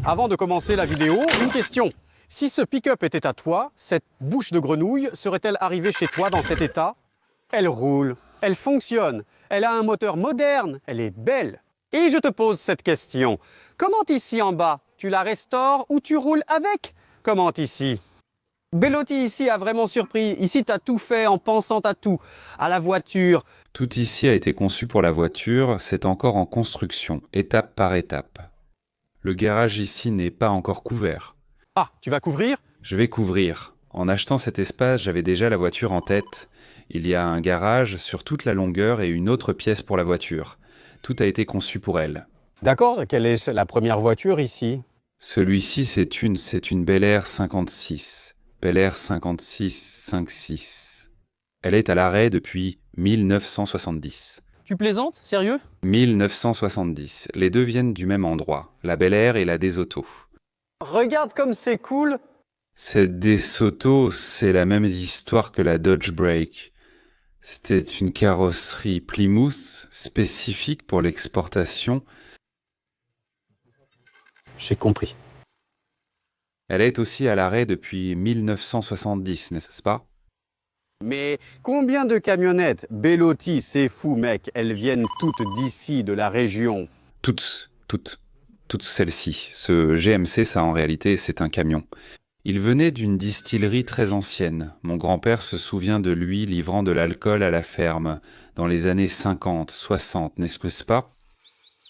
Avant de commencer la vidéo, une question. Si ce pick-up était à toi, cette bouche de grenouille serait-elle arrivée chez toi dans cet état? Elle roule, elle fonctionne, elle a un moteur moderne, elle est belle. Et je te pose cette question. Comment ici en bas? Tu la restaures ou tu roules avec? Comment ici? Bellotti ici a vraiment surpris. Ici, tu as tout fait en pensant à tout. À la voiture. Tout ici a été conçu pour la voiture, c'est encore en construction, étape par étape. Le garage ici n'est pas encore couvert. Ah, tu vas couvrir? Je vais couvrir. En achetant cet espace, j'avais déjà la voiture en tête. Il y a un garage sur toute la longueur et une autre pièce pour la voiture. Tout a été conçu pour elle. D'accord, quelle est la première voiture ici? Celui-ci, c'est une Bel Air 56. Bel Air 56 Elle est à l'arrêt depuis 1970. Tu plaisantes? Sérieux? 1970. Les deux viennent du même endroit, la Bel Air et la DeSoto. Regarde comme c'est cool! Cette DeSoto, c'est la même histoire que la Dodge Break. C'était une carrosserie Plymouth spécifique pour l'exportation. J'ai compris. Elle est aussi à l'arrêt depuis 1970, n'est-ce pas? Mais combien de camionnettes? Bellotti, c'est fou mec, elles viennent toutes d'ici, de la région. Toutes celles-ci. Ce GMC, ça en réalité, c'est un camion. Il venait d'une distillerie très ancienne. Mon grand-père se souvient de lui livrant de l'alcool à la ferme, dans les années 50, 60, n'est-ce pas?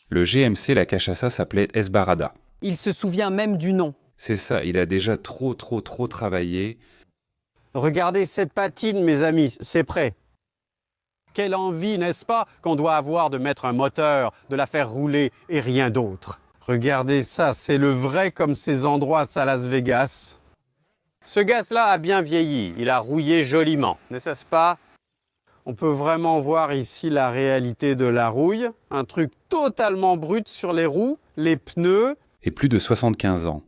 Le GMC, la cachaça s'appelait Esbarada. Il se souvient même du nom. C'est ça, il a déjà trop travaillé. Regardez cette patine, mes amis, c'est prêt. Quelle envie, n'est-ce pas, qu'on doit avoir de mettre un moteur, de la faire rouler et rien d'autre. Regardez ça, c'est le vrai comme ces endroits à Las Vegas. Ce gaz-là a bien vieilli, il a rouillé joliment, n'est-ce pas? On peut vraiment voir ici la réalité de la rouille, un truc totalement brut sur les roues, les pneus. Et plus de 75 ans,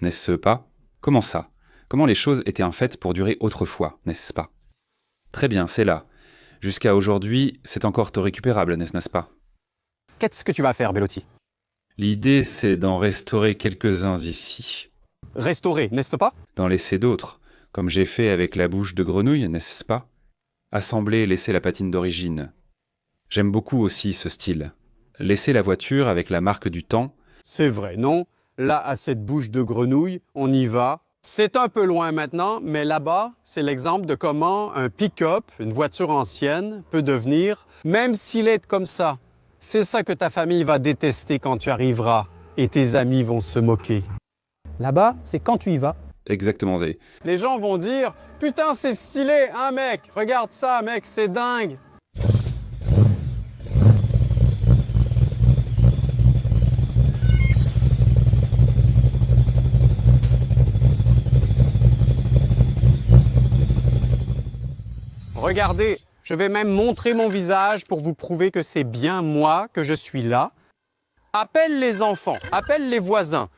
n'est-ce pas? Comment ça? Comment les choses étaient en fait pour durer autrefois, n'est-ce pas? Très bien, c'est là. Jusqu'à aujourd'hui, c'est encore tôt récupérable, n'est-ce pas? Qu'est-ce que tu vas faire, Bellotti? L'idée, c'est d'en restaurer quelques-uns ici. Restaurer, n'est-ce pas? D'en laisser d'autres, comme j'ai fait avec la bouche de grenouille, n'est-ce pas? Assembler et laisser la patine d'origine. J'aime beaucoup aussi ce style. Laisser la voiture avec la marque du temps. C'est vrai, non? Là, à cette bouche de grenouille, on y va. C'est un peu loin maintenant, mais là-bas, c'est l'exemple de comment un pick-up, une voiture ancienne, peut devenir, même s'il est comme ça. C'est ça que ta famille va détester quand tu arriveras, et tes amis vont se moquer. Là-bas, c'est quand tu y vas. Exactement, Zé. Les gens vont dire « Putain, c'est stylé, hein, mec? Regarde ça, mec, c'est dingue! » Regardez, je vais même montrer mon visage pour vous prouver que c'est bien moi, que je suis là. Appelle les enfants, appelle les voisins.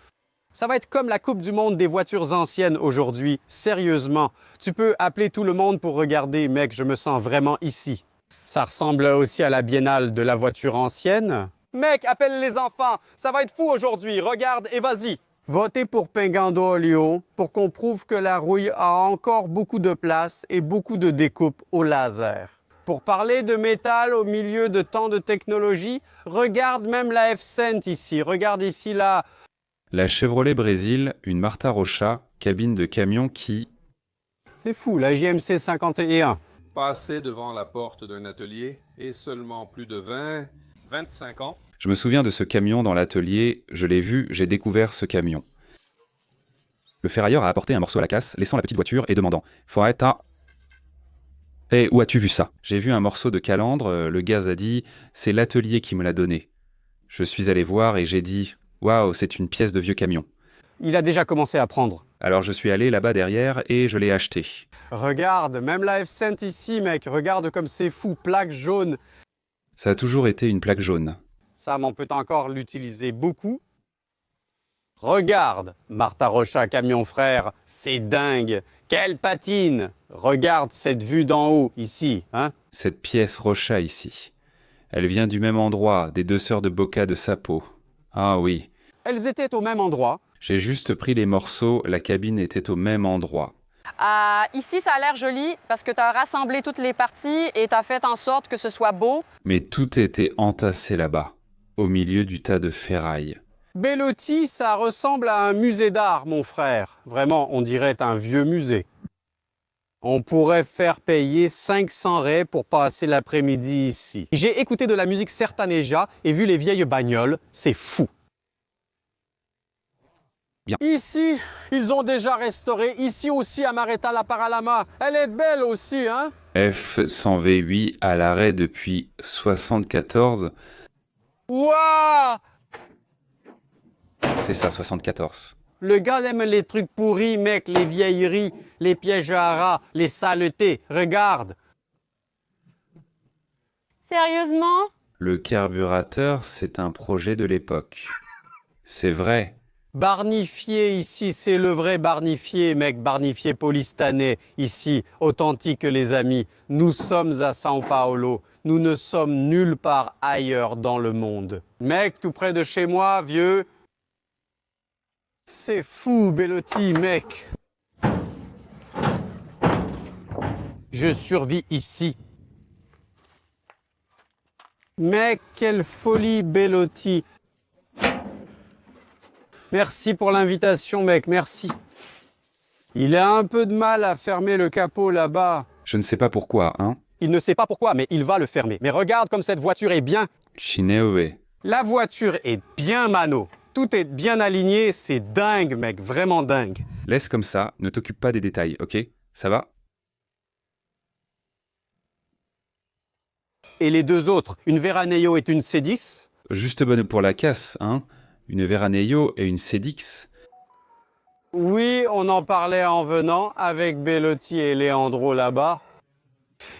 Ça va être comme la Coupe du Monde des voitures anciennes aujourd'hui. Sérieusement, tu peux appeler tout le monde pour regarder, mec, je me sens vraiment ici. Ça ressemble aussi à la biennale de la voiture ancienne. Mec, appelle les enfants, ça va être fou aujourd'hui, regarde et vas-y. Votez pour Pingandolio pour qu'on prouve que la rouille a encore beaucoup de place et beaucoup de découpe au laser. Pour parler de métal au milieu de tant de technologie, regarde même la F-Cent ici, regarde ici la... La Chevrolet Brésil, une Marta Rocha, cabine de camion qui... C'est fou, la JMC 51. Passer devant la porte d'un atelier et seulement plus de 25 ans. Je me souviens de ce camion dans l'atelier, je l'ai vu, j'ai découvert ce camion. Le ferrailleur a apporté un morceau à la casse, laissant la petite voiture et demandant « Faut être à... » Eh, où as-tu vu ça? J'ai vu un morceau de calandre, le gaz a dit « C'est l'atelier qui me l'a donné. » Je suis allé voir et j'ai dit « Waouh, c'est une pièce de vieux camion. » Il a déjà commencé à prendre. Alors je suis allé là-bas derrière et je l'ai acheté. Regarde, même la F-Cent ici, mec, regarde comme c'est fou, plaque jaune. Ça a toujours été une plaque jaune. Ça, on peut encore l'utiliser beaucoup. Regarde, Marta Rocha Camion Frère, c'est dingue. Quelle patine! Regarde cette vue d'en haut, ici, hein? Cette pièce Rocha ici. Elle vient du même endroit, des deux sœurs de Boca de Sapo. Ah oui. Elles étaient au même endroit. J'ai juste pris les morceaux, la cabine était au même endroit. Ici, ça a l'air joli parce que tu as rassemblé toutes les parties et tu as fait en sorte que ce soit beau. Mais tout était entassé là-bas, au milieu du tas de ferraille. Bellotti, ça ressemble à un musée d'art, mon frère. Vraiment, on dirait un vieux musée. On pourrait faire payer 500 raies pour passer l'après-midi ici. J'ai écouté de la musique Sertaneja et vu les vieilles bagnoles, c'est fou. Bien. Ici, ils ont déjà restauré. Ici aussi, Amaretta La Paralama. Elle est belle aussi, hein? F100V8 à l'arrêt depuis 74. Waouh! C'est ça, 74. Le gars aime les trucs pourris, mec, les vieilleries, les pièges à rats, les saletés. Regarde. Sérieusement? Le carburateur, c'est un projet de l'époque. C'est vrai. Barnifié ici, c'est le vrai barnifié, mec, barnifié polistanais, ici, authentique les amis. Nous sommes à São Paulo, nous ne sommes nulle part ailleurs dans le monde. Mec, tout près de chez moi, vieux. C'est fou, Bellotti, mec. Je survis ici. Mec, quelle folie, Bellotti. Merci pour l'invitation, mec, merci. Il a un peu de mal à fermer le capot là-bas. Je ne sais pas pourquoi, hein. Il ne sait pas pourquoi, mais il va le fermer. Mais regarde comme cette voiture est bien. Shineoe. La voiture est bien mano. Tout est bien aligné, c'est dingue, mec, vraiment dingue. Laisse comme ça, ne t'occupe pas des détails, ok? Ça va? Et les deux autres, une Veraneo et une C10? Juste bonne pour la casse, hein? Une Veraneo et une C10. Oui, on en parlait en venant avec Bellotti et Leandro là-bas.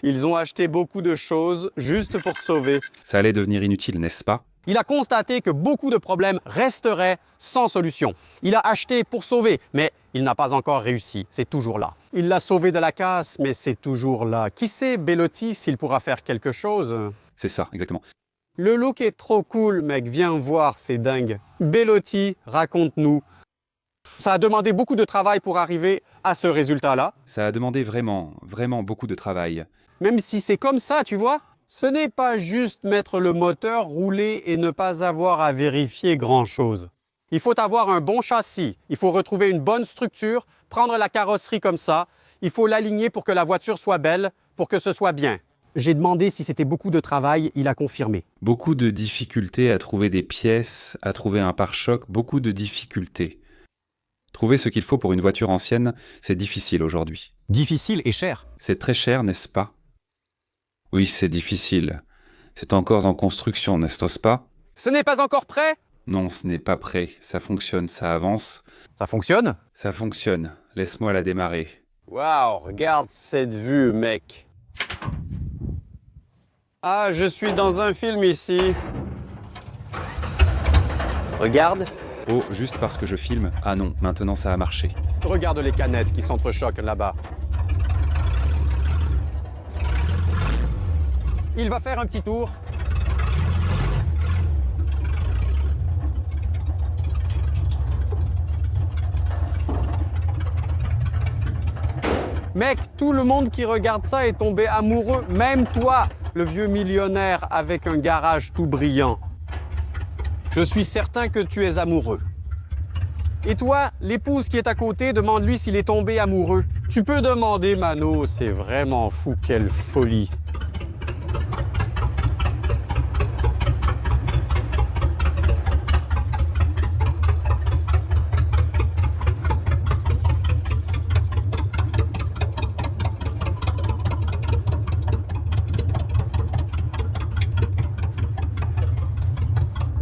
Ils ont acheté beaucoup de choses juste pour sauver. Ça allait devenir inutile, n'est-ce pas? Il a constaté que beaucoup de problèmes resteraient sans solution. Il a acheté pour sauver, mais il n'a pas encore réussi. C'est toujours là. Il l'a sauvé de la casse, mais c'est toujours là. Qui sait, Bellotti, s'il pourra faire quelque chose? C'est ça, exactement. Le look est trop cool, mec. Viens voir, c'est dingue. Bellotti, raconte-nous. Ça a demandé beaucoup de travail pour arriver à ce résultat-là. Ça a demandé vraiment, vraiment beaucoup de travail. Même si c'est comme ça, tu vois. Ce n'est pas juste mettre le moteur, rouler et ne pas avoir à vérifier grand-chose. Il faut avoir un bon châssis, il faut retrouver une bonne structure, prendre la carrosserie comme ça, il faut l'aligner pour que la voiture soit belle, pour que ce soit bien. J'ai demandé si c'était beaucoup de travail, il a confirmé. Beaucoup de difficultés à trouver des pièces, à trouver un pare-choc, beaucoup de difficultés. Trouver ce qu'il faut pour une voiture ancienne, c'est difficile aujourd'hui. Difficile et cher. C'est très cher, n'est-ce pas? Oui, c'est difficile. C'est encore en construction, n'est-ce pas? Ce n'est pas encore prêt? Non, ce n'est pas prêt. Ça fonctionne, ça avance. Ça fonctionne? Ça fonctionne. Laisse-moi la démarrer. Waouh, regarde cette vue, mec. Ah, je suis dans un film ici. Regarde. Oh, juste parce que je filme? Ah non, maintenant ça a marché. Regarde les canettes qui s'entrechoquent là-bas. Il va faire un petit tour. Mec, tout le monde qui regarde ça est tombé amoureux, même toi, le vieux millionnaire avec un garage tout brillant. Je suis certain que tu es amoureux. Et toi, l'épouse qui est à côté, demande-lui s'il est tombé amoureux. Tu peux demander, Mano, c'est vraiment fou, quelle folie.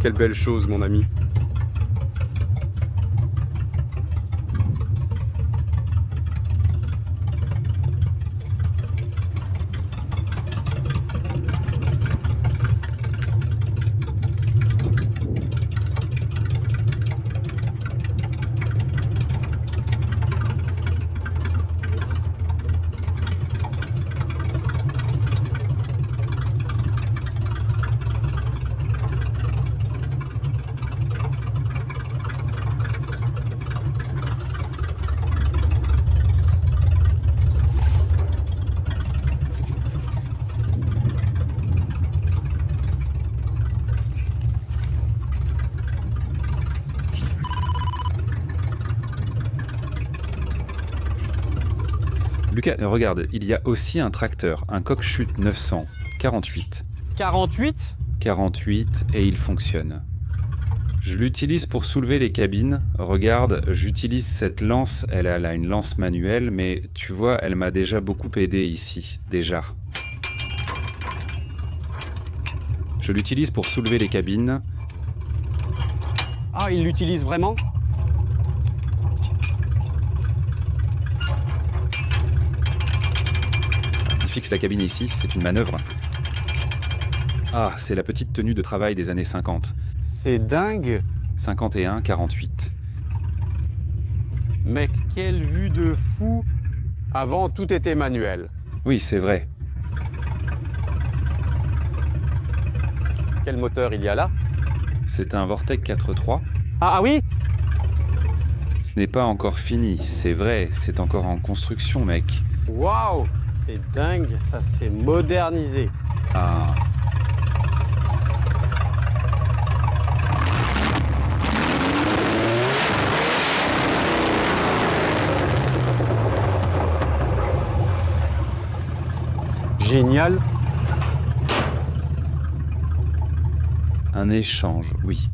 Quelle belle chose, mon ami. Lucas, regarde, il y a aussi un tracteur, un Cockchute 900, 48. 48? 48 et il fonctionne. Je l'utilise pour soulever les cabines. Regarde, j'utilise cette lance, elle a une lance manuelle, mais tu vois, elle m'a déjà beaucoup aidé ici, déjà. Je l'utilise pour soulever les cabines. Ah, il l'utilise vraiment? Il fixe la cabine ici, c'est une manœuvre. Ah, c'est la petite tenue de travail des années 50. C'est dingue. 51, 48. Mec, quelle vue de fou. Avant, tout était manuel. Oui, c'est vrai. Quel moteur il y a là? C'est un Vortec 4.3. Ah oui? Ce n'est pas encore fini, c'est vrai, c'est encore en construction, mec. Waouh! C'est dingue, ça s'est modernisé. Ah. Génial. Un échange, oui.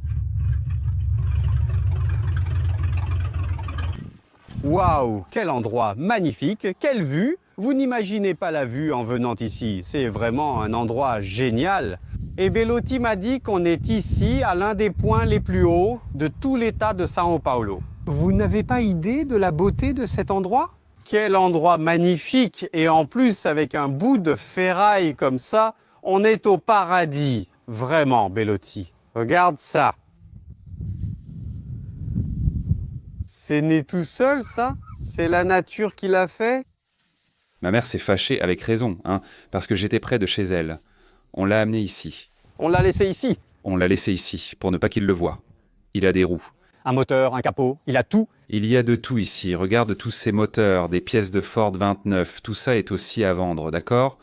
Waouh, quel endroit magnifique, quelle vue. Vous n'imaginez pas la vue en venant ici. C'est vraiment un endroit génial. Et Belotti m'a dit qu'on est ici à l'un des points les plus hauts de tout l'état de São Paulo. Vous n'avez pas idée de la beauté de cet endroit? Quel endroit magnifique! Et en plus, avec un bout de ferraille comme ça, on est au paradis. Vraiment, Belotti. Regarde ça. C'est né tout seul, ça? C'est la nature qui l'a fait? Ma mère s'est fâchée avec raison, hein, parce que j'étais près de chez elle. On l'a amené ici. On l'a laissé ici. On l'a laissé ici, pour ne pas qu'il le voie. Il a des roues. Un moteur, un capot, il a tout. Il y a de tout ici. Regarde tous ces moteurs, des pièces de Ford 29. Tout ça est aussi à vendre, d'accord?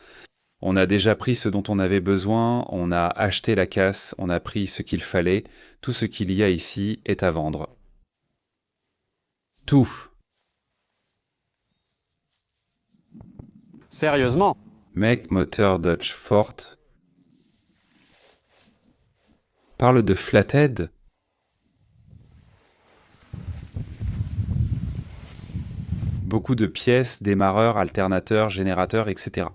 On a déjà pris ce dont on avait besoin, on a acheté la casse, on a pris ce qu'il fallait. Tout ce qu'il y a ici est à vendre. Tout. Sérieusement? Mec, moteur Dodge Ford. Parle de flathead. Beaucoup de pièces, démarreurs, alternateurs, générateurs, etc.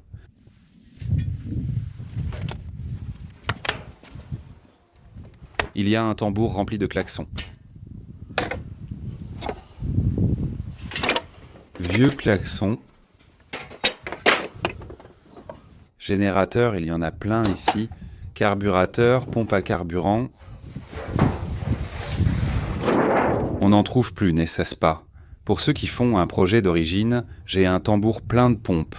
Il y a un tambour rempli de klaxons. Vieux klaxon. Générateur, il y en a plein ici. Carburateur, pompe à carburant. On n'en trouve plus, n'est-ce pas? Pour ceux qui font un projet d'origine, j'ai un tambour plein de pompes.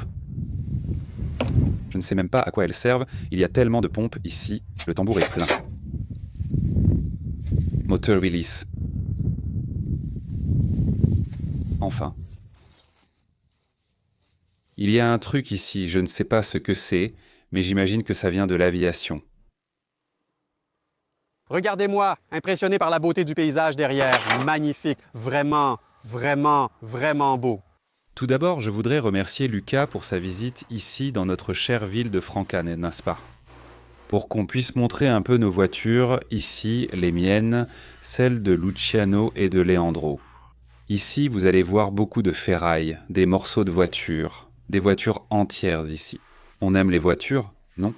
Je ne sais même pas à quoi elles servent, il y a tellement de pompes ici, le tambour est plein. Motor release. Enfin. Il y a un truc ici, je ne sais pas ce que c'est, mais j'imagine que ça vient de l'aviation. Regardez-moi, impressionné par la beauté du paysage derrière. Magnifique, vraiment, vraiment, vraiment beau. Tout d'abord, je voudrais remercier Lucas pour sa visite ici dans notre chère ville de Franca, n'est-ce pas? Pour qu'on puisse montrer un peu nos voitures, ici, les miennes, celles de Luciano et de Leandro. Ici, vous allez voir beaucoup de ferraille, des morceaux de voitures, des voitures entières ici. On aime les voitures, non?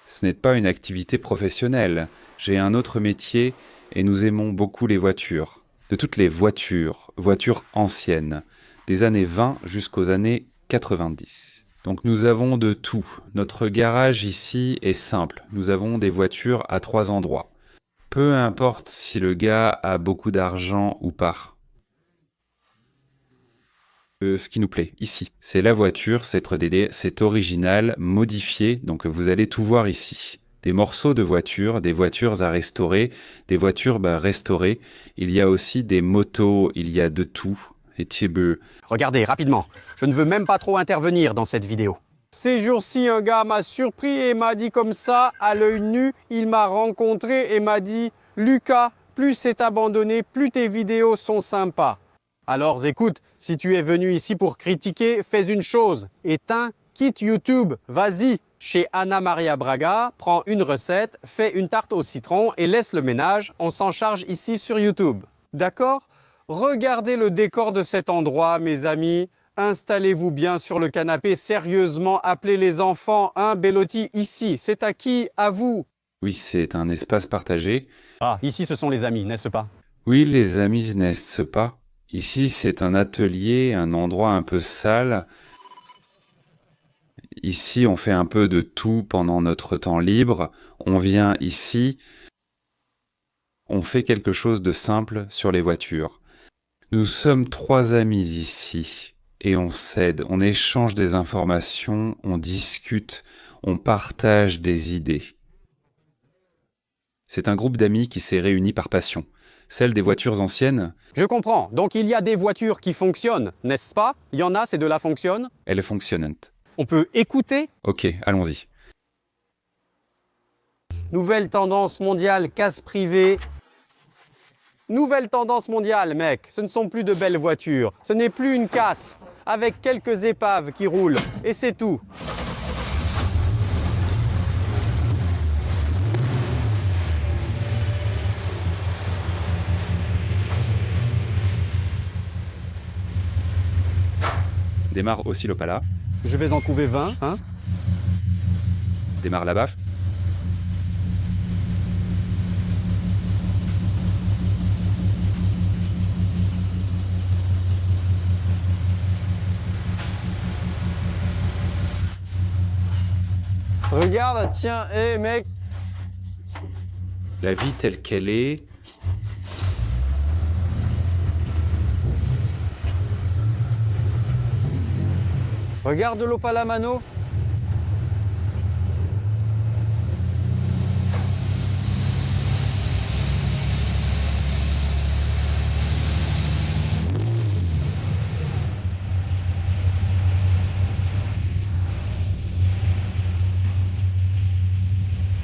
Ce n'est pas une activité professionnelle. J'ai un autre métier et nous aimons beaucoup les voitures. De toutes les voitures, voitures anciennes, des années 20 jusqu'aux années 90. Donc nous avons de tout. Notre garage ici est simple. Nous avons des voitures à 3 endroits. Peu importe si le gars a beaucoup d'argent ou pas. Ce qui nous plaît, ici, c'est la voiture, c'est original, modifié, donc vous allez tout voir ici. Des morceaux de voitures, des voitures à restaurer, des voitures restaurées. Il y a aussi des motos, il y a de tout. Et Thibaut. Regardez, rapidement, je ne veux même pas trop intervenir dans cette vidéo. Ces jours-ci, un gars m'a surpris et m'a dit comme ça, à l'œil nu, il m'a rencontré et m'a dit « Lucas, plus c'est abandonné, plus tes vidéos sont sympas. » Alors écoute, si tu es venu ici pour critiquer, fais une chose. Éteins, quitte YouTube, vas-y. Chez Anna Maria Braga, prends une recette, fais une tarte au citron et laisse le ménage. On s'en charge ici sur YouTube. D'accord? Regardez le décor de cet endroit, mes amis. Installez-vous bien sur le canapé. Sérieusement, appelez les enfants. Hein, Bellotti, ici. C'est à qui? À vous. Oui, c'est un espace partagé. Ah, ici, ce sont les amis, n'est-ce pas? Oui, les amis, n'est-ce pas? Ici, c'est un atelier, un endroit un peu sale. Ici, on fait un peu de tout pendant notre temps libre. On vient ici, on fait quelque chose de simple sur les voitures. Nous sommes 3 amis ici, et on s'aide, on échange des informations, on discute, on partage des idées. C'est un groupe d'amis qui s'est réuni par passion. Celle des voitures anciennes, Je comprends. Donc il y a des voitures qui fonctionnent, n'est-ce pas? Il y en a, c'est de la fonctionne. elle est fonctionnante. On peut écouter. Ok, allons-y. Nouvelle tendance mondiale, casse privée. Nouvelle tendance mondiale, mec. Ce ne sont plus de belles voitures. Ce n'est plus une casse, avec quelques épaves qui roulent. Et c'est tout. Démarre aussi l'Opala. Je vais en trouver 20, hein? Démarre la baffe. Regarde, tiens, hé mec. La vie telle qu'elle est, Regarde l'Opala Mano.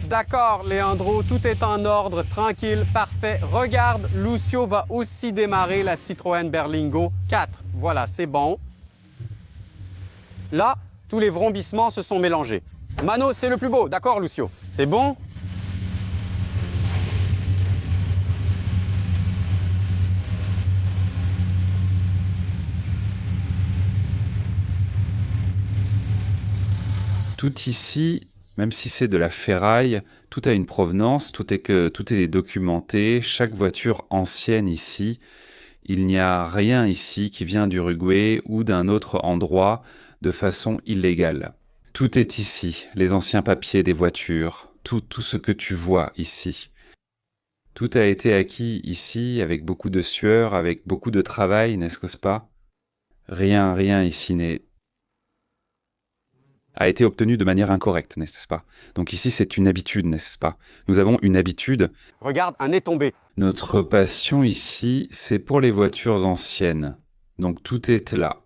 D'accord, Leandro, tout est en ordre, tranquille, parfait. Regarde, Lucio va aussi démarrer la Citroën Berlingo 4. Voilà, c'est bon. Là, tous les vrombissements se sont mélangés. Mano, c'est le plus beau, d'accord, Lucio? C'est bon? tout ici, même si c'est de la ferraille, tout a une provenance, tout est documenté, chaque voiture ancienne ici, il n'y a rien ici qui vient d'Uruguay ou d'un autre endroit de façon illégale. Tout est ici, les anciens papiers des voitures, tout ce que tu vois ici. Tout a été acquis ici avec beaucoup de sueur, avec beaucoup de travail, n'est-ce pas? Rien ici a été obtenu de manière incorrecte, n'est-ce pas? Donc ici, c'est une habitude, n'est-ce pas? Nous avons une habitude. Regarde, un nez tombé. Notre passion ici, c'est pour les voitures anciennes. Donc tout est là.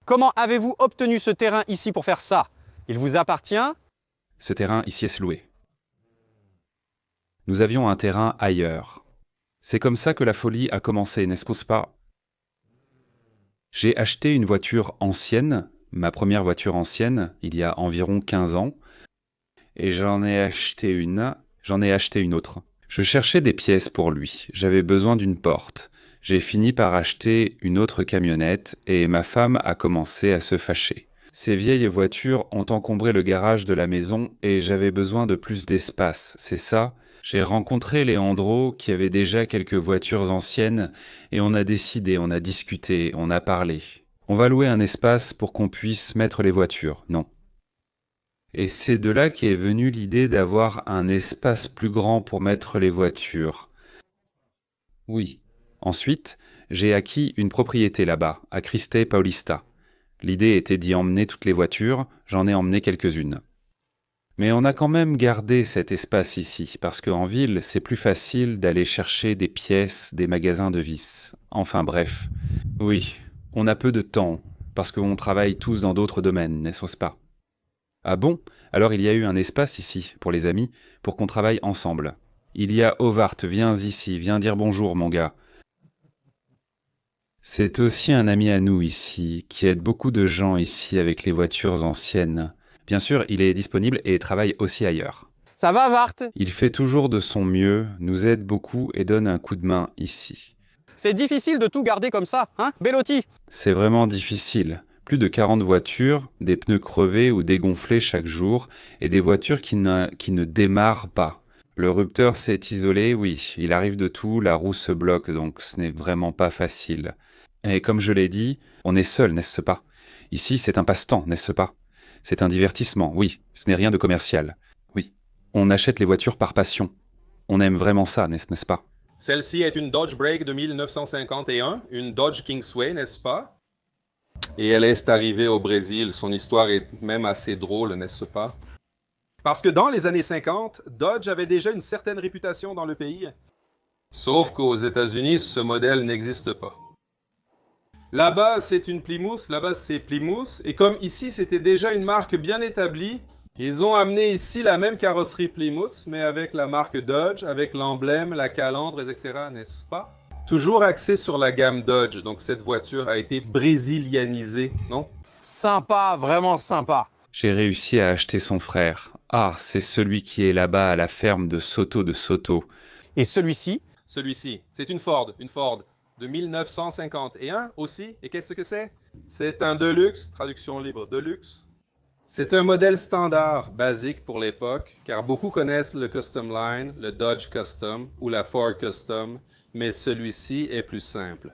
Comment avez-vous obtenu ce terrain ici pour faire ça? Il vous appartient? Ce terrain ici est loué. Nous avions un terrain ailleurs. C'est comme ça que la folie a commencé, n'est-ce pas? J'ai acheté une voiture ancienne, ma première voiture ancienne, il y a environ 15 ans, et j'en ai acheté une autre. Je cherchais des pièces pour lui, j'avais besoin d'une porte. J'ai fini par acheter une autre camionnette et ma femme a commencé à se fâcher. Ces vieilles voitures ont encombré le garage de la maison et j'avais besoin de plus d'espace, c'est ça? J'ai rencontré Leandro qui avait déjà quelques voitures anciennes et on a décidé, on a discuté, on a parlé. On va louer un espace pour qu'on puisse mettre les voitures, non. Et c'est de là qu'est venue l'idée d'avoir un espace plus grand pour mettre les voitures. Oui. Ensuite, j'ai acquis une propriété là-bas, à Criste Paulista. L'idée était d'y emmener toutes les voitures, j'en ai emmené quelques-unes. Mais on a quand même gardé cet espace ici, parce qu'en ville, c'est plus facile d'aller chercher des pièces, des magasins de vis. Enfin bref. Oui, on a peu de temps, parce qu'on travaille tous dans d'autres domaines, n'est-ce pas? Ah bon? Alors il y a eu un espace ici, pour les amis, pour qu'on travaille ensemble. Il y a Ovart, viens ici, viens dire bonjour mon gars. C'est aussi un ami à nous ici, qui aide beaucoup de gens ici avec les voitures anciennes. Bien sûr, il est disponible et travaille aussi ailleurs. Ça va, Vart? Il fait toujours de son mieux, nous aide beaucoup et donne un coup de main ici. C'est difficile de tout garder comme ça, hein, Bellotti? C'est vraiment difficile. Plus de 40 voitures, des pneus crevés ou dégonflés chaque jour, et des voitures qui ne démarrent pas. Le rupteur s'est isolé, oui, il arrive de tout, la roue se bloque, donc ce n'est vraiment pas facile. Et comme je l'ai dit, on est seul, n'est-ce pas? Ici, c'est un passe-temps, n'est-ce pas? C'est un divertissement, oui, ce n'est rien de commercial. Oui, on achète les voitures par passion. On aime vraiment ça, n'est-ce pas? Celle-ci est une Dodge Break de 1951, une Dodge Kingsway, n'est-ce pas? Et elle est arrivée au Brésil. Son histoire est même assez drôle, n'est-ce pas? Parce que dans les années 50, Dodge avait déjà une certaine réputation dans le pays. Sauf qu'aux États-Unis, ce modèle n'existe pas. Là-bas, c'est une Plymouth, là-bas, c'est Plymouth. Et comme ici, c'était déjà une marque bien établie, ils ont amené ici la même carrosserie Plymouth, mais avec la marque Dodge, avec l'emblème, la calandre, etc., n'est-ce pas? Toujours axé sur la gamme Dodge, donc cette voiture a été brésilianisée, non? Sympa, vraiment sympa. J'ai réussi à acheter son frère. Ah, c'est celui qui est là-bas à la ferme de Soto. Et celui-ci? Celui-ci, c'est une Ford de 1951 aussi. Et qu'est-ce que c'est? C'est un Deluxe, traduction libre, Deluxe. C'est un modèle standard, basique pour l'époque, car beaucoup connaissent le Custom Line, le Dodge Custom ou la Ford Custom, mais celui-ci est plus simple.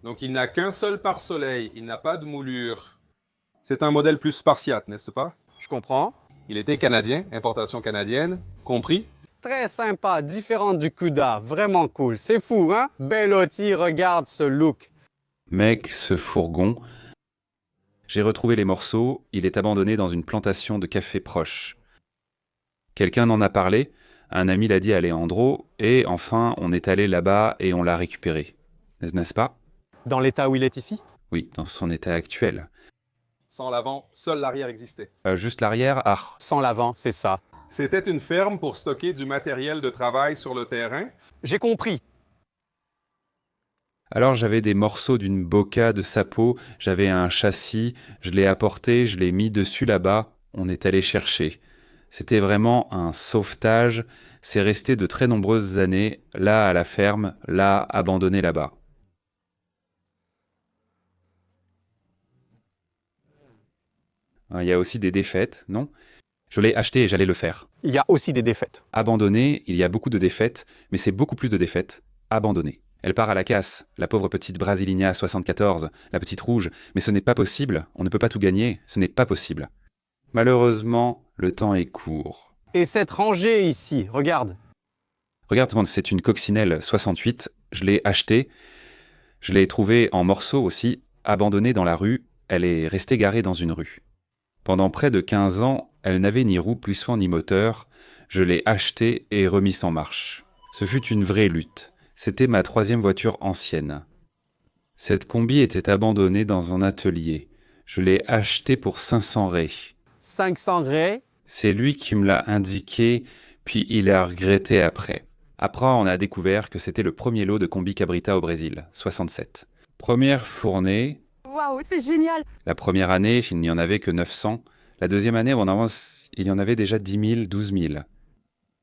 Donc il n'a qu'un seul pare-soleil, il n'a pas de moulure. C'est un modèle plus spartiate, n'est-ce pas? Je comprends. Il était canadien, importation canadienne, compris? Très sympa, différente du Cuda, vraiment cool. C'est fou, hein? Bellotti, regarde ce look. Mec, ce fourgon. J'ai retrouvé les morceaux, il est abandonné dans une plantation de café proche. Quelqu'un en a parlé, un ami l'a dit à Leandro, et enfin, on est allé là-bas et on l'a récupéré. N'est-ce pas? Dans l'état où il est ici? Oui, dans son état actuel. Sans l'avant, seul l'arrière existait. Juste l'arrière, ah. Sans l'avant, c'est ça. C'était une ferme pour stocker du matériel de travail sur le terrain. J'ai compris. Alors j'avais des morceaux d'une boca de sapo, j'avais un châssis, je l'ai apporté, je l'ai mis dessus là-bas, on est allé chercher. C'était vraiment un sauvetage, c'est resté de très nombreuses années, là à la ferme, là abandonné là-bas. Il y a aussi des défaites, non? Je l'ai acheté et j'allais le faire. Il y a aussi des défaites. Abandonné, il y a beaucoup de défaites, mais c'est beaucoup plus de défaites. Abandonné. Elle part à la casse, la pauvre petite Brasilia 74, la petite rouge, mais ce n'est pas possible, on ne peut pas tout gagner, ce n'est pas possible. Malheureusement, le temps est court. Et cette rangée ici, regarde. Regarde, c'est une coccinelle 68, je l'ai achetée, je l'ai trouvée en morceaux aussi, abandonnée dans la rue, elle est restée garée dans une rue. Pendant près de 15 ans, elle n'avait ni roue puissant ni moteur, je l'ai achetée et remise en marche. Ce fut une vraie lutte. C'était ma 3e voiture ancienne. Cette combi était abandonnée dans un atelier. Je l'ai achetée pour 500 raies. 500 raies. C'est lui qui me l'a indiqué, puis il a regretté après. Après, on a découvert que c'était le premier lot de combi Cabrita au Brésil, 67. Première fournée. Waouh, c'est génial! La première année, il n'y en avait que 900. La deuxième année, il y en avait déjà 10 000, 12 000.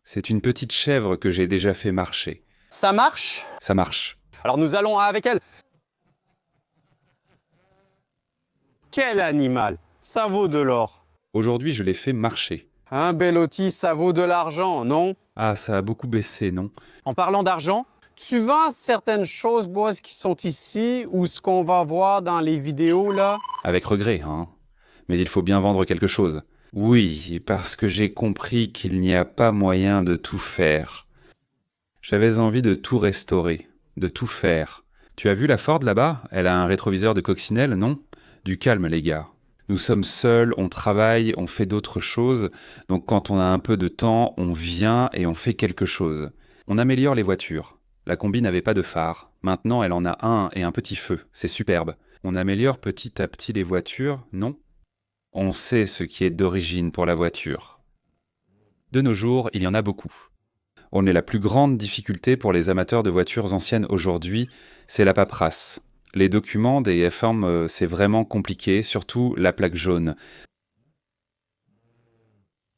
C'est une petite chèvre que j'ai déjà fait marcher. Ça marche? Ça marche. Alors nous allons avec elle. Quel animal! Ça vaut de l'or. Aujourd'hui, je l'ai fait marcher. Un Bellotti, ça vaut de l'argent, non? Ah, ça a beaucoup baissé, non? En parlant d'argent, tu vends certaines choses, boss, qui sont ici ou ce qu'on va voir dans les vidéos, là? Avec regret, hein. Mais il faut bien vendre quelque chose. Oui, parce que j'ai compris qu'il n'y a pas moyen de tout faire. J'avais envie de tout restaurer, de tout faire. Tu as vu la Ford là-bas? Elle a un rétroviseur de coccinelle, non? Du calme, les gars. Nous sommes seuls, on travaille, on fait d'autres choses. Donc quand on a un peu de temps, on vient et on fait quelque chose. On améliore les voitures. La combi n'avait pas de phare. Maintenant, elle en a un et un petit feu. C'est superbe. On améliore petit à petit les voitures, non? On sait ce qui est d'origine pour la voiture. De nos jours, il y en a beaucoup. On est la plus grande difficulté pour les amateurs de voitures anciennes aujourd'hui, c'est la paperasse. Les documents des F1, c'est vraiment compliqué, surtout la plaque jaune.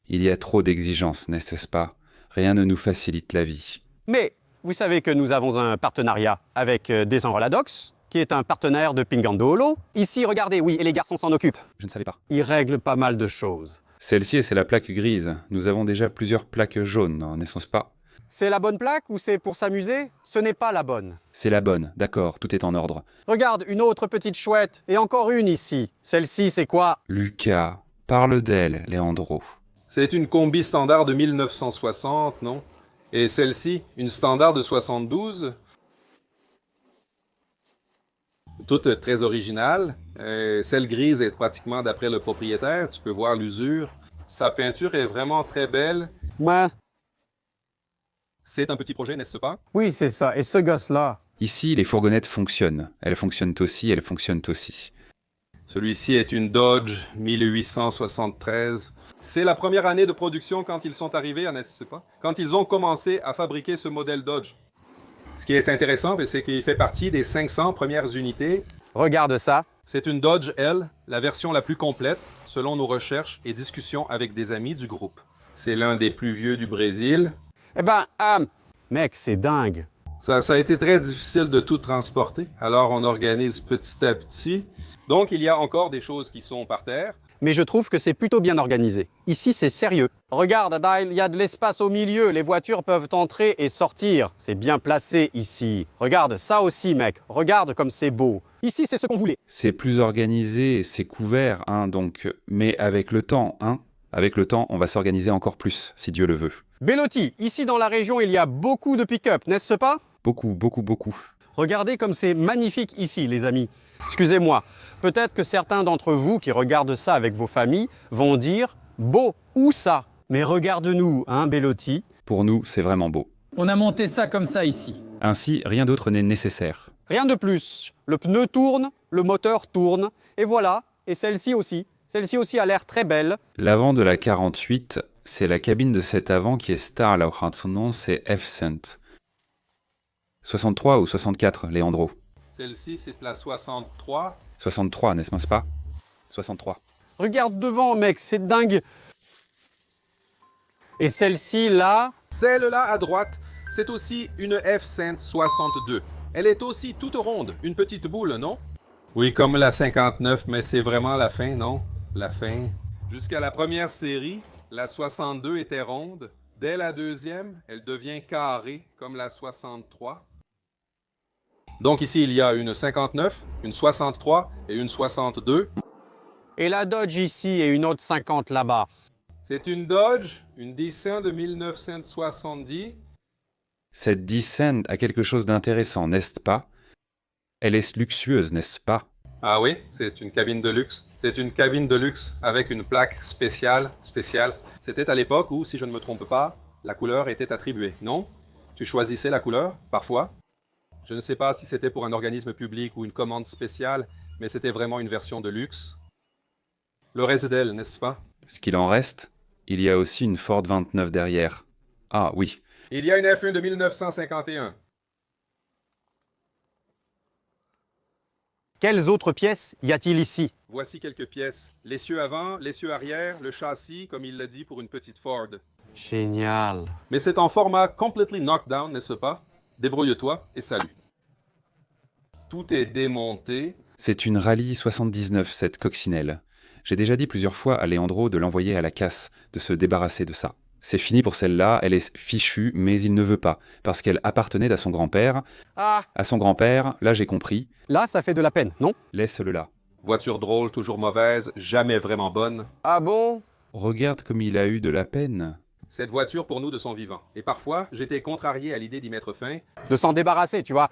Il y a trop d'exigences, n'est-ce pas? Rien ne nous facilite la vie. Mais vous savez que nous avons un partenariat avec Desenroladox, qui est un partenaire de Pingandolo. Ici, regardez, oui, et les garçons s'en occupent. Je ne savais pas. Ils règlent pas mal de choses. Celle-ci, c'est la plaque grise. Nous avons déjà plusieurs plaques jaunes, n'est-ce pas? C'est la bonne plaque ou c'est pour s'amuser? Ce n'est pas la bonne. C'est la bonne, d'accord, tout est en ordre. Regarde, une autre petite chouette, et encore une ici. Celle-ci, c'est quoi? Lucas, parle d'elle, Leandro. C'est une combi standard de 1960, non? Et celle-ci, une standard de 72. Toute très originale. Celle grise est pratiquement d'après le propriétaire. Tu peux voir l'usure. Sa peinture est vraiment très belle. Ouais. C'est un petit projet, n'est-ce pas? Oui, c'est ça. Et ce gosse-là? Ici, les fourgonnettes fonctionnent. Elles fonctionnent aussi. Celui-ci est une Dodge 1873. C'est la première année de production quand ils sont arrivés, n'est-ce pas? Quand ils ont commencé à fabriquer ce modèle Dodge. Ce qui est intéressant, c'est qu'il fait partie des 500 premières unités. Regarde ça. C'est une Dodge L, la version la plus complète, selon nos recherches et discussions avec des amis du groupe. C'est l'un des plus vieux du Brésil. Eh ben, mec, c'est dingue. Ça a été très difficile de tout transporter, alors on organise petit à petit. Donc, il y a encore des choses qui sont par terre. Mais je trouve que c'est plutôt bien organisé. Ici, c'est sérieux. Regarde, Adile, il y a de l'espace au milieu. Les voitures peuvent entrer et sortir. C'est bien placé ici. Regarde, ça aussi, mec. Regarde comme c'est beau. Ici, c'est ce qu'on voulait. C'est plus organisé, c'est couvert, donc. Mais avec le temps, Avec le temps, on va s'organiser encore plus, si Dieu le veut. Bellotti, ici dans la région, il y a beaucoup de pick-up, n'est-ce pas? Beaucoup. Regardez comme c'est magnifique ici, les amis. Excusez-moi, peut-être que certains d'entre vous qui regardent ça avec vos familles vont dire « Beau, où ça ?» Mais regarde-nous, Bellotti. Pour nous, c'est vraiment beau. On a monté ça comme ça ici. Ainsi, rien d'autre n'est nécessaire. Rien de plus. Le pneu tourne, le moteur tourne, et voilà. Et celle-ci aussi. Celle-ci aussi a l'air très belle. L'avant de la 48, c'est la cabine de cet avant qui est star, là, son nom, c'est F-Cent. 63 ou 64, Leandro? Celle-ci, c'est la 63. 63, n'est-ce pas? 63. Regarde devant, mec, c'est dingue. Et celle-ci, là, Celle-là à droite, c'est aussi une F-Cent 62. Elle est aussi toute ronde, une petite boule, non? Oui, comme la 59, mais c'est vraiment la fin, non? La fin. Jusqu'à la première série, la 62 était ronde. Dès la deuxième, elle devient carrée, comme la 63. Donc ici, il y a une 59, une 63 et une 62. et la Dodge ici et une autre 50 là-bas. C'est une Dodge, une Descent de 1970. Cette Descent a quelque chose d'intéressant, n'est-ce pas? Elle est luxueuse, n'est-ce pas? Ah oui, c'est une cabine de luxe. C'est une cabine de luxe avec une plaque spéciale. C'était à l'époque où, si je ne me trompe pas, la couleur était attribuée, non? Tu choisissais la couleur, parfois? Je ne sais pas si c'était pour un organisme public ou une commande spéciale, mais c'était vraiment une version de luxe. Le reste d'elle, n'est-ce pas? Ce qu'il en reste, il y a aussi une Ford 29 derrière. Ah oui, Il y a une F1 de 1951. Quelles autres pièces y a-t-il ici? Voici quelques pièces. L'essieu avant, l'essieu arrière, le châssis, comme il l'a dit pour une petite Ford. Génial. Mais c'est en format completely knockdown, n'est-ce pas? Débrouille-toi et salut. Tout est démonté. c'est une Rallye 79, cette coccinelle. J'ai déjà dit plusieurs fois à Leandro de l'envoyer à la casse, de se débarrasser de ça. C'est fini pour celle-là, elle est fichue, mais il ne veut pas, parce qu'elle appartenait à son grand-père. Ah, À son grand-père, là j'ai compris, là, ça fait de la peine, non? laisse-le là. Voiture drôle, toujours mauvaise, jamais vraiment bonne. Ah bon? Regarde comme il a eu de la peine. Cette voiture pour nous de son vivant. Et parfois, j'étais contrarié à l'idée d'y mettre fin. De s'en débarrasser, tu vois.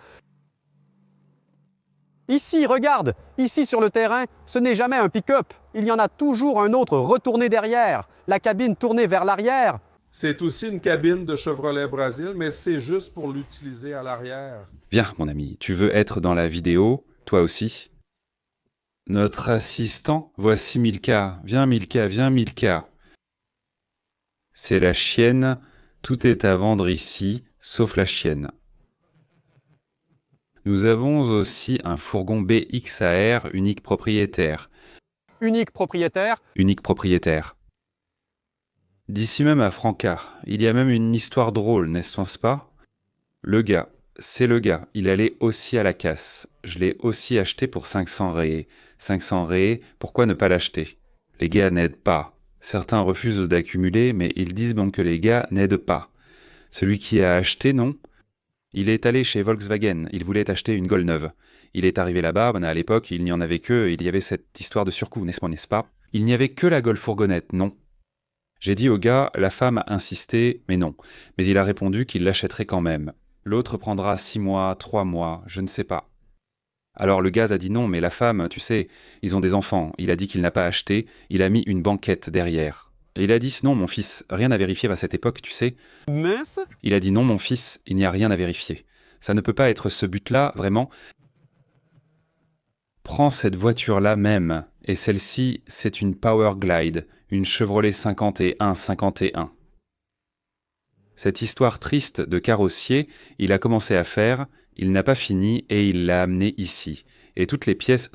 Ici, regarde, ici sur le terrain, ce n'est jamais un pick-up. Il y en a toujours un autre retourné derrière, la cabine tournée vers l'arrière. C'est aussi une cabine de Chevrolet Brasil, mais c'est juste pour l'utiliser à l'arrière. Viens, mon ami, tu veux être dans la vidéo, toi aussi? Notre assistant, voici Milka. Viens Milka, viens Milka. C'est la chienne, tout est à vendre ici, sauf la chienne. Nous avons aussi un fourgon BXAR unique propriétaire. Unique propriétaire. Unique propriétaire. D'ici même à Franca, il y a même une histoire drôle, n'est-ce pas? Le gars, c'est le gars, il allait aussi à la casse. Je l'ai aussi acheté pour 500 ré. 500 ré, pourquoi ne pas l'acheter? Les gars n'aident pas. Certains refusent d'accumuler, mais ils disent bon que les gars n'aident pas. Celui qui a acheté, non? Il est allé chez Volkswagen, il voulait acheter une Gol neuve. Il est arrivé là-bas, à l'époque, il n'y en avait que, il y avait cette histoire de surcoût, n'est-ce pas? Il n'y avait que la Gol fourgonnette, non? J'ai dit au gars, la femme a insisté, mais non. Mais il a répondu qu'il l'achèterait quand même. L'autre prendra 6 mois, 3 mois, je ne sais pas. Alors le gaz a dit non, mais la femme, tu sais, ils ont des enfants. Il a dit qu'il n'a pas acheté, il a mis une banquette derrière. Et il a dit non, mon fils, rien à vérifier à cette époque, tu sais. Mince. Il a dit non, mon fils, il n'y a rien à vérifier. Ça ne peut pas être ce but-là, vraiment. Prends cette voiture-là même, et celle-ci, c'est une Power Glide, une Chevrolet 51. Cette histoire triste de carrossier, il a commencé à faire, il n'a pas fini et il l'a amené ici. Et toutes les pièces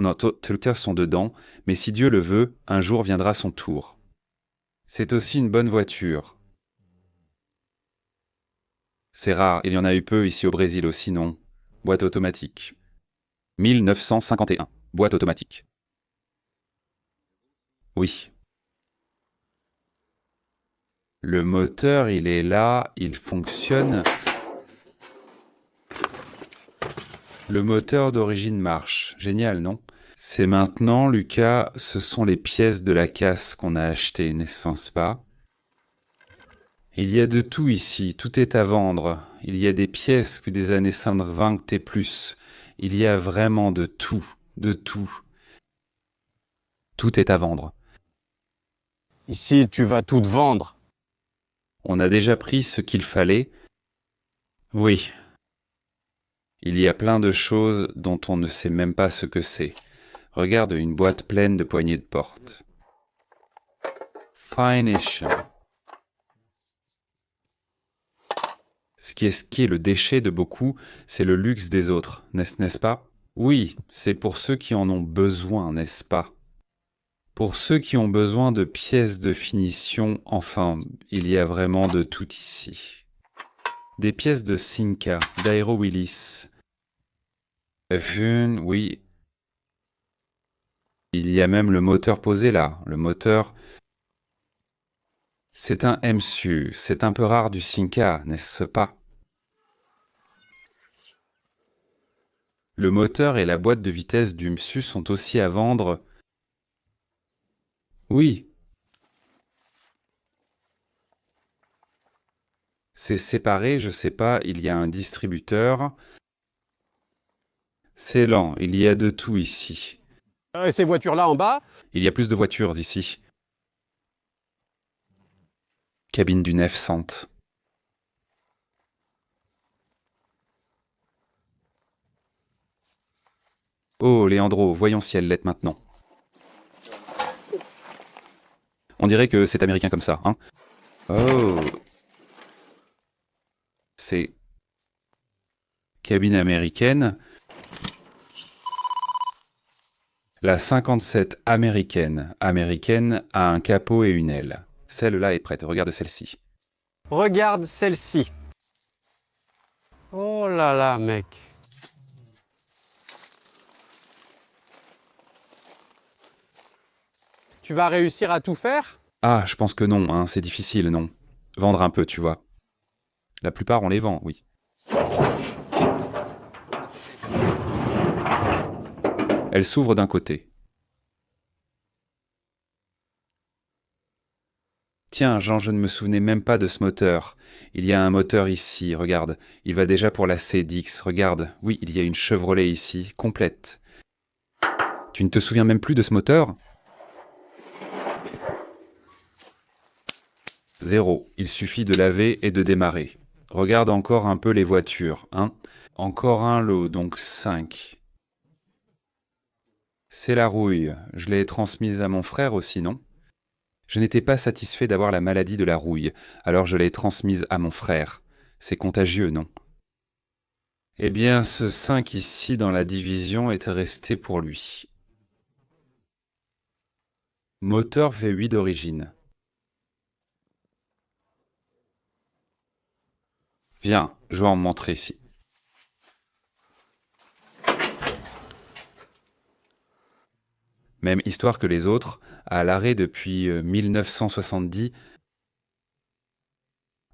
sont dedans, mais si Dieu le veut, un jour viendra son tour. C'est aussi une bonne voiture. C'est rare, il y en a eu peu ici au Brésil aussi, non? Boîte automatique. 1951. Boîte automatique. Oui. Le moteur, il est là, il fonctionne. Le moteur d'origine marche. Génial, non? C'est maintenant, Lucas, ce sont les pièces de la casse qu'on a achetées, n'est-ce pas? Il y a de tout ici, tout est à vendre. Il y a des pièces puis des années 50 et plus. Il y a vraiment de tout, de tout. Tout est à vendre. Ici, tu vas tout vendre. On a déjà pris ce qu'il fallait. Oui. Il y a plein de choses dont on ne sait même pas ce que c'est. Regarde une boîte pleine de poignées de porte. Finish. Ce qui est le déchet de beaucoup, c'est le luxe des autres, n'est-ce pas? Oui, c'est pour ceux qui en ont besoin, n'est-ce pas? Pour ceux qui ont besoin de pièces de finition, enfin, il y a vraiment de tout ici. Des pièces de Cinca, d'Aero Willis. F1, oui. Il y a même le moteur posé là. Le moteur, c'est un MSU. C'est un peu rare du Cinca, n'est-ce pas? Le moteur et la boîte de vitesse du MSU sont aussi à vendre. Oui. C'est séparé, je sais pas, il y a un distributeur. C'est lent, il y a de tout ici. Et ces voitures-là en bas? Il y a plus de voitures ici. Cabine du F-100. Oh, Leandro, voyons si elle l'est maintenant. On dirait que c'est américain comme ça, hein? Oh. C'est... Cabine américaine. La 57 américaine. Américaine a un capot et une aile. Celle-là est prête, regarde celle-ci. Regarde celle-ci. Oh là là, mec. Tu vas réussir à tout faire? Ah, je pense que non, hein, c'est difficile, non. Vendre un peu, tu vois. La plupart, on les vend, oui. Elle s'ouvre d'un côté. Tiens, Jean, je ne me souvenais même pas de ce moteur. Il y a un moteur ici, regarde. Il va déjà pour la CDX, regarde. Oui, il y a une Chevrolet ici, complète. Tu ne te souviens même plus de ce moteur? 0. Il suffit de laver et de démarrer. Regarde encore un peu les voitures, hein. Encore un lot, donc 5. C'est la rouille. Je l'ai transmise à mon frère aussi, non? Je n'étais pas satisfait d'avoir la maladie de la rouille, alors je l'ai transmise à mon frère. C'est contagieux, non? Eh bien, ce 5 ici dans la division était resté pour lui. Moteur V8 d'origine. Viens, je vais en montrer ici. Même histoire que les autres, à l'arrêt depuis 1970.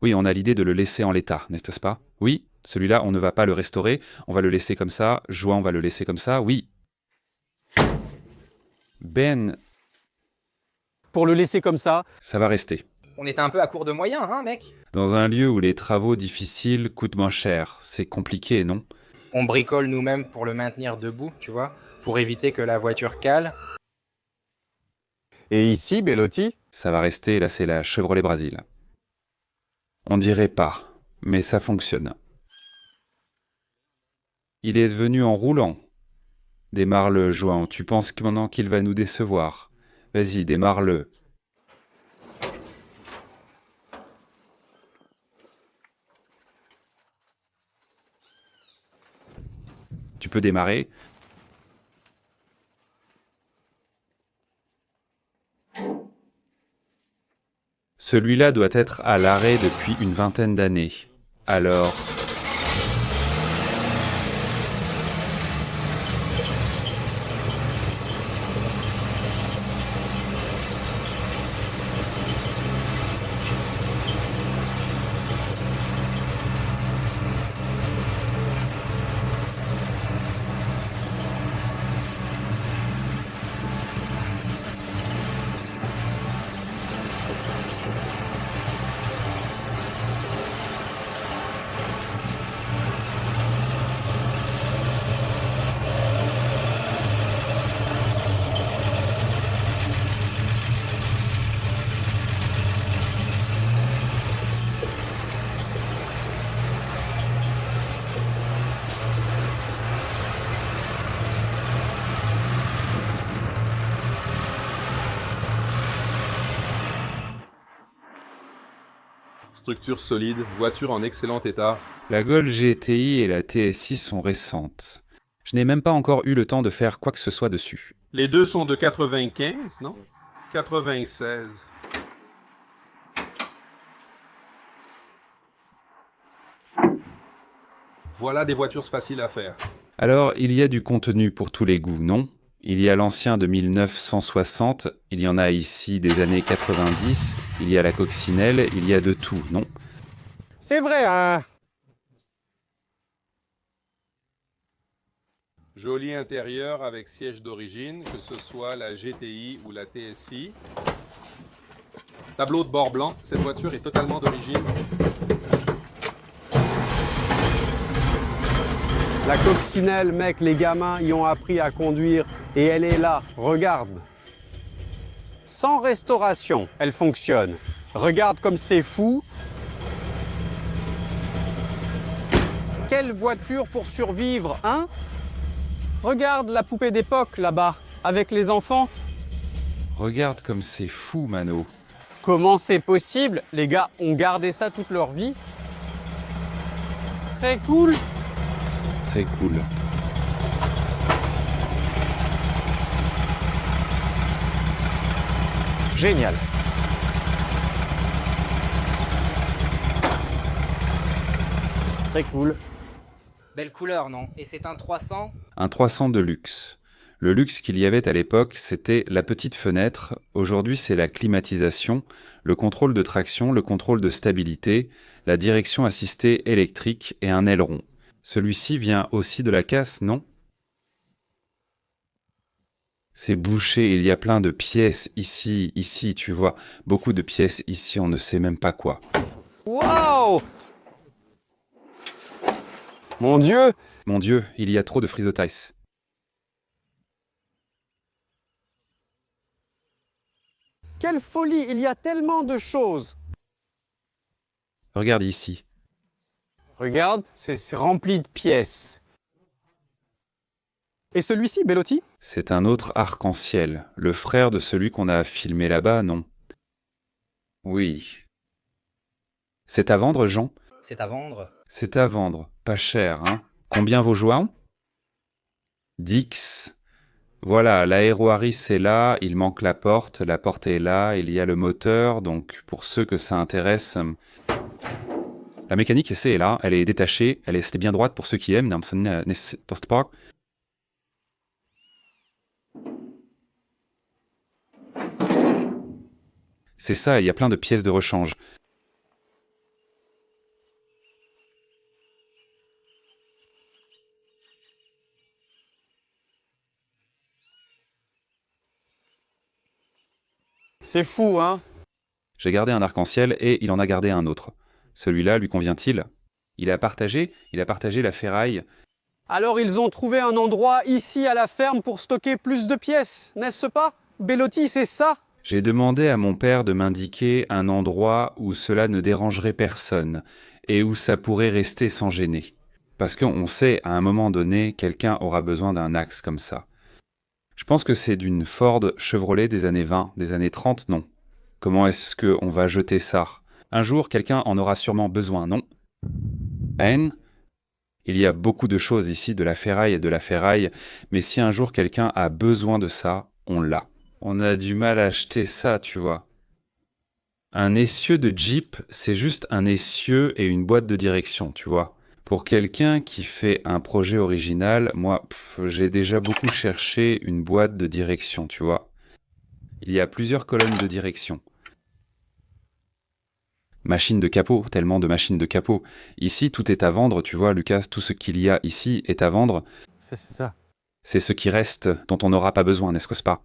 Oui, on a l'idée de le laisser en l'état, n'est-ce pas? Oui, celui-là, on ne va pas le restaurer, on va le laisser comme ça. Joie, on va le laisser comme ça, oui. Ben, Pour le laisser comme ça, ça va rester. On était un peu à court de moyens, hein, mec? Dans un lieu où les travaux difficiles coûtent moins cher, c'est compliqué, non? On bricole nous-mêmes pour le maintenir debout, tu vois, pour éviter que la voiture cale. et ici, Bellotti, Ça va rester, là c'est la Chevrolet Brasil. On dirait pas, mais ça fonctionne. Il est venu en roulant. Démarre-le, João, tu penses que maintenant qu'il va nous décevoir. Vas-y, démarre-le. Tu peux démarrer. Celui-là doit être à l'arrêt depuis une vingtaine d'années. Alors, Structure solide, voiture en excellent état. la Golf GTI et la TSI sont récentes. Je n'ai même pas encore eu le temps de faire quoi que ce soit dessus. Les deux sont de 95, non? 96. Voilà des voitures faciles à faire. Alors, il y a du contenu pour tous les goûts, non? Il y a l'ancien de 1960, il y en a ici des années 90, il y a la coccinelle, il y a de tout, non? c'est vrai, hein? Joli intérieur avec siège d'origine, que ce soit la GTI ou la TSI. Tableau de bord blanc, cette voiture est totalement d'origine. La coccinelle, mec, les gamins y ont appris à conduire et elle est là, regarde. Sans restauration, elle fonctionne. Regarde comme c'est fou. Quelle voiture pour survivre, hein? Regarde la poupée d'époque là-bas, avec les enfants. Regarde comme c'est fou, Mano. Comment c'est possible? Les gars ont gardé ça toute leur vie. Très cool. Très cool. Génial. Très cool. Belle couleur, non? Et c'est un 300? Un 300 de luxe. Le luxe qu'il y avait à l'époque, c'était la petite fenêtre. Aujourd'hui, c'est la climatisation, le contrôle de traction, le contrôle de stabilité, la direction assistée électrique et un aileron. Celui-ci vient aussi de la casse, non? C'est bouché, il y a plein de pièces ici, ici, tu vois. Beaucoup de pièces ici, on ne sait même pas quoi. Waouh! Mon Dieu! Mon Dieu, il y a trop de frisotais. Quelle folie! Il y a tellement de choses. Regarde ici. Regarde, c'est rempli de pièces. Et celui-ci, Bellotti? C'est un autre arc-en-ciel, le frère de celui qu'on a filmé là-bas, non? Oui. C'est à vendre, Jean? C'est à vendre? C'est à vendre, pas cher, hein? Combien vaut João? Dix. Voilà, l'aéroaris est là, il manque la porte est là, il y a le moteur, donc pour ceux que ça intéresse... La mécanique essai est là, elle est détachée, elle est restée bien droite pour ceux qui aiment, Postpark. C'est ça, il y a plein de pièces de rechange. C'est fou, hein? J'ai gardé un arc-en-ciel et il en a gardé un autre. Celui-là lui convient-il? Il a partagé la ferraille. Alors ils ont trouvé un endroit ici à la ferme pour stocker plus de pièces, n'est-ce pas? Bellotti, c'est ça? J'ai demandé à mon père de m'indiquer un endroit où cela ne dérangerait personne et où ça pourrait rester sans gêner. Parce qu'on sait, à un moment donné, quelqu'un aura besoin d'un axe comme ça. Je pense que c'est d'une Ford Chevrolet des années 20, des années 30, non. Comment est-ce qu'on va jeter ça? Un jour, quelqu'un en aura sûrement besoin, non? N. Il y a beaucoup de choses ici, de la ferraille et de la ferraille, mais si un jour quelqu'un a besoin de ça, on l'a. On a du mal à acheter ça, tu vois. Un essieu de Jeep, c'est juste un essieu et une boîte de direction, tu vois. Pour quelqu'un qui fait un projet original, moi, j'ai déjà beaucoup cherché une boîte de direction, tu vois. Il y a plusieurs colonnes de direction. Machine de capot, tellement de machines de capot. Ici, tout est à vendre, tu vois, Lucas, tout ce qu'il y a ici est à vendre. C'est ça. C'est ce qui reste, dont on n'aura pas besoin, n'est-ce pas?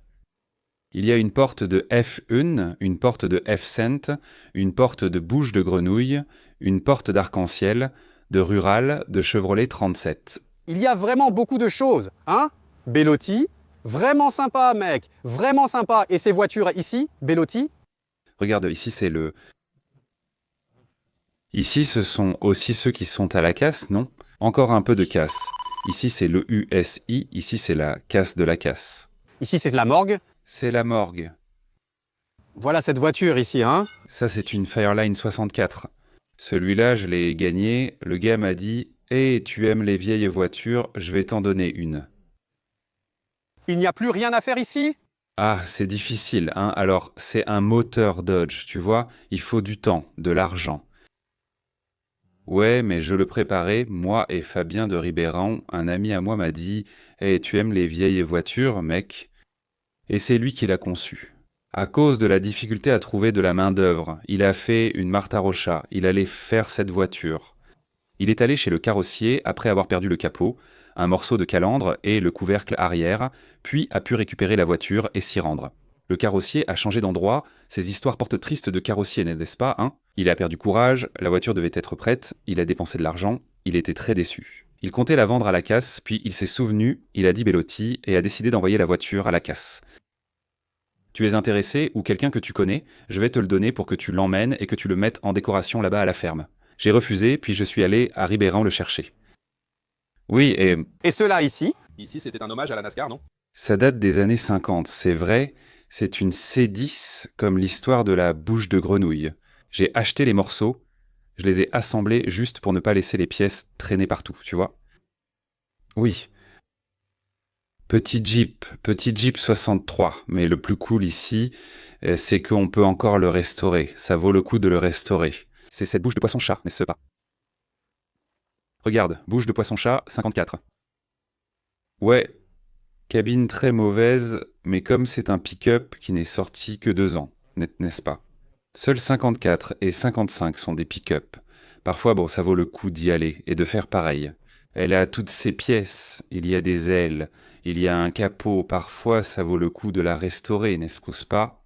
Il y a une porte de F1, une porte de F-Cent, une porte de bouche de grenouille, une porte d'arc-en-ciel, de rural, de Chevrolet 37. Il y a vraiment beaucoup de choses, hein? Bellotti, vraiment sympa, mec, vraiment sympa. Et ces voitures ici, Bellotti? Regarde, ici c'est le... Ici, ce sont aussi ceux qui sont à la casse, non? Encore un peu de casse. Ici, c'est le USI, ici, c'est la casse de la casse. Ici, c'est la morgue. C'est la morgue. Voilà cette voiture ici, hein? Ça, c'est une Fireline 64. Celui-là, je l'ai gagné. Le gars m'a dit « Hey, tu aimes les vieilles voitures, je vais t'en donner une. » Il n'y a plus rien à faire ici? Ah, c'est difficile, hein? Alors, c'est un moteur Dodge, tu vois? Il faut du temps, de l'argent. Ouais, mais je le préparais, moi et Fabien de Ribéran, un ami à moi m'a dit « Hey, tu aimes les vieilles voitures, mec ?» Et c'est lui qui l'a conçu. À cause de la difficulté à trouver de la main-d'œuvre, il a fait une Martha Rocha, il allait faire cette voiture. Il est allé chez le carrossier après avoir perdu le capot, un morceau de calandre et le couvercle arrière, puis a pu récupérer la voiture et s'y rendre. Le carrossier a changé d'endroit, ces histoires portent tristes de carrossier, n'est-ce pas, hein? Il a perdu courage, la voiture devait être prête, il a dépensé de l'argent, il était très déçu. Il comptait la vendre à la casse, puis il s'est souvenu, il a dit Bellotti, et a décidé d'envoyer la voiture à la casse. Tu es intéressé, ou quelqu'un que tu connais, je vais te le donner pour que tu l'emmènes et que tu le mettes en décoration là-bas à la ferme. J'ai refusé, puis je suis allé à Ribéran le chercher. Oui, et... Et cela ici? Ici, c'était un hommage à la NASCAR, non? Ça date des années 50, c'est vrai, c'est une C10 comme l'histoire de la bouche de grenouille. J'ai acheté les morceaux, je les ai assemblés juste pour ne pas laisser les pièces traîner partout, tu vois. Oui. Petit Jeep 63, mais le plus cool ici, c'est qu'on peut encore le restaurer, ça vaut le coup de le restaurer. C'est cette bouche de poisson-chat, n'est-ce pas? Regarde, bouche de poisson-chat 54. Ouais, cabine très mauvaise, mais comme c'est un pick-up qui n'est sorti que 2 ans, n'est-ce pas? Seuls 54 et 55 sont des pick-up. Parfois, bon, ça vaut le coup d'y aller et de faire pareil. Elle a toutes ses pièces, il y a des ailes, il y a un capot, parfois ça vaut le coup de la restaurer, n'est-ce pas?